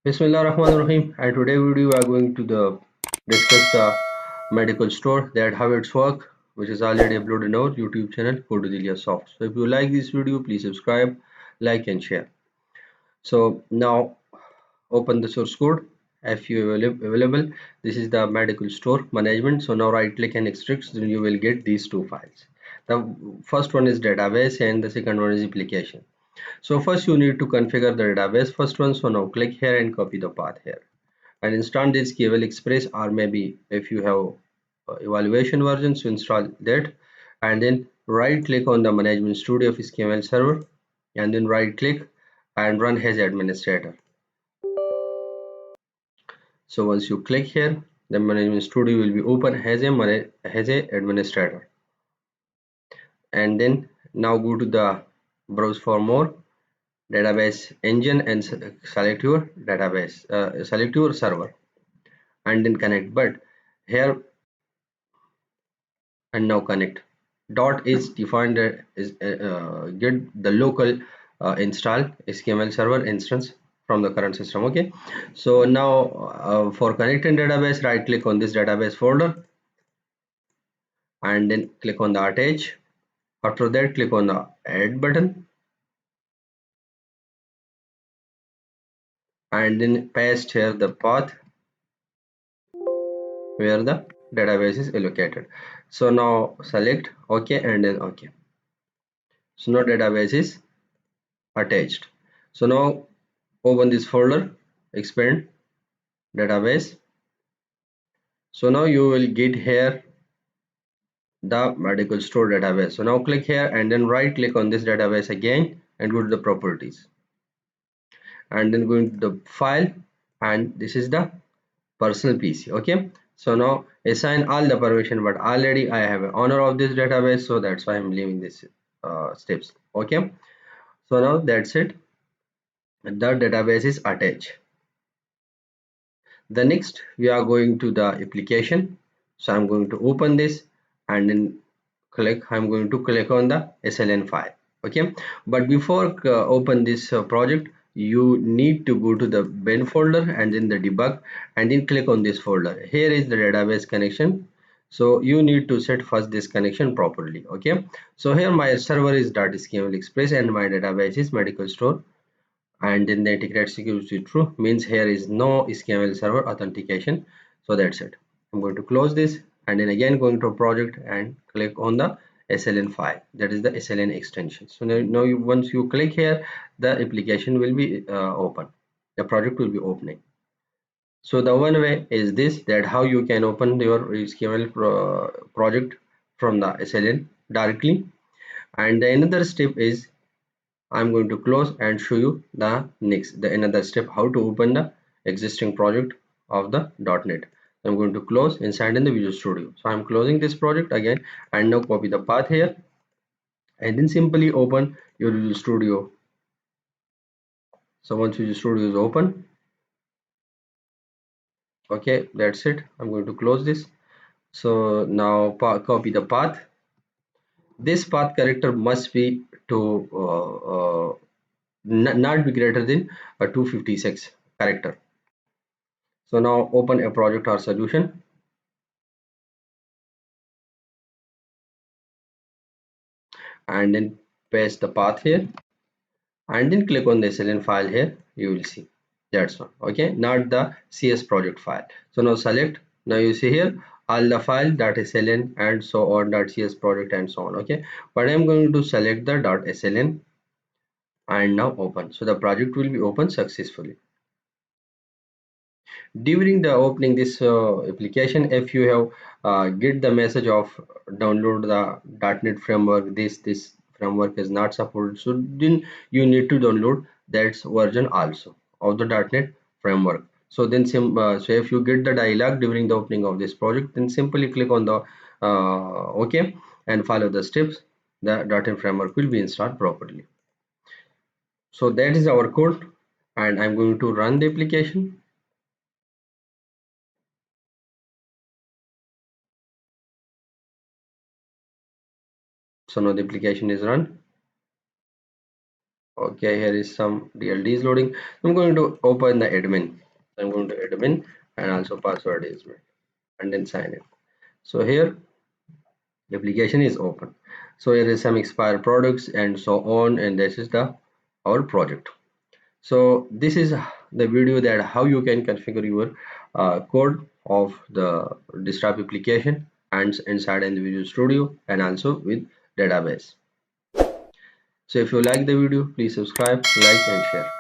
Bismillah Rahman Rahim. And today video we are going to discuss the medical store that how it's work, which is already uploaded in our YouTube channel. Go to the Ilyasoft. So if you like this video, please subscribe, like, and share. So now open the source code. FU available. This is the medical store management. So now right click and extract. Then you will get these two files. The first one is database and the second one is application. So first you need to configure the database first one. So now click here and copy the path here and install this KVL Express, or maybe if you have evaluation version, so install that, and then right click on the management studio of SQL server and then right click and run as administrator. So once you click here, the management studio will be open as a administrator, and then now go to the browse for more database engine and select your database, select your server and then connect. But here and now connect dot is defined is get the local install SQL server instance from the current system. Okay, so now for connecting database, right click on this database folder and then click on the attach. After that, click on the add button and then paste here the path where the database is allocated. So now select OK and then OK. So now database is attached. So now open this folder, expand database. So now you will get here the medical store database. So now click here and then right click on this database again and go to the properties and then go into the file, and this is the personal PC. Okay, so now assign all the permission, but already I have an owner of this database, so that's why I'm leaving this steps. Okay, so now that's it, the database is attached. The next we are going to the application. So I'm going to open this and then I'm going to click on the SLN file. Okay, but before open this project, you need to go to the bin folder and then the debug and then click on this folder. Here is the database connection, so you need to set first this connection properly. Okay, so here my server is .html express and my database is medical store, and then the integrate security true means here is no SQL server authentication. So that's it. I'm going to close this and then again going to project and click on the SLN file, that is the SLN extension. So now once you click here, the application will be open, the project will be opening. So the one way is this, that how you can open your SQL project from the SLN directly, and the another step is I'm going to close and show you the another step how to open the existing project of the .NET. I'm going to close inside in the Visual Studio. So I'm closing this project again and now copy the path here and then simply open your Visual Studio. So once Visual Studio is open, okay, that's it. I'm going to close this. So now copy the path. This path character must be to not be greater than 256 character. So now open a project or solution and then paste the path here and then click on the SLN file here. You will see that's one. Okay, not the CS project file. So now select, now you see here all the file .sln and so on .cs project and so on. Okay, but I'm going to select the .sln and now open. So the project will be open successfully. During the opening this application, if you have get the message of download the .NET framework, this framework is not supported, so then you need to download that version also of the .NET framework. So then so if you get the dialog during the opening of this project, then simply click on the OK and follow the steps. The .NET framework will be installed properly. So that is our code and I'm going to run the application. So now the application is run. Okay, here is some DLD is loading. I'm going to open the admin. I'm going to admin and also password is made and then sign in. So here the application is open. So here is some expired products and so on, and this is the our project. So this is the video that how you can configure your code of the desktop application and inside in the Visual Studio and also with database. So if you like the video, please subscribe, like and share.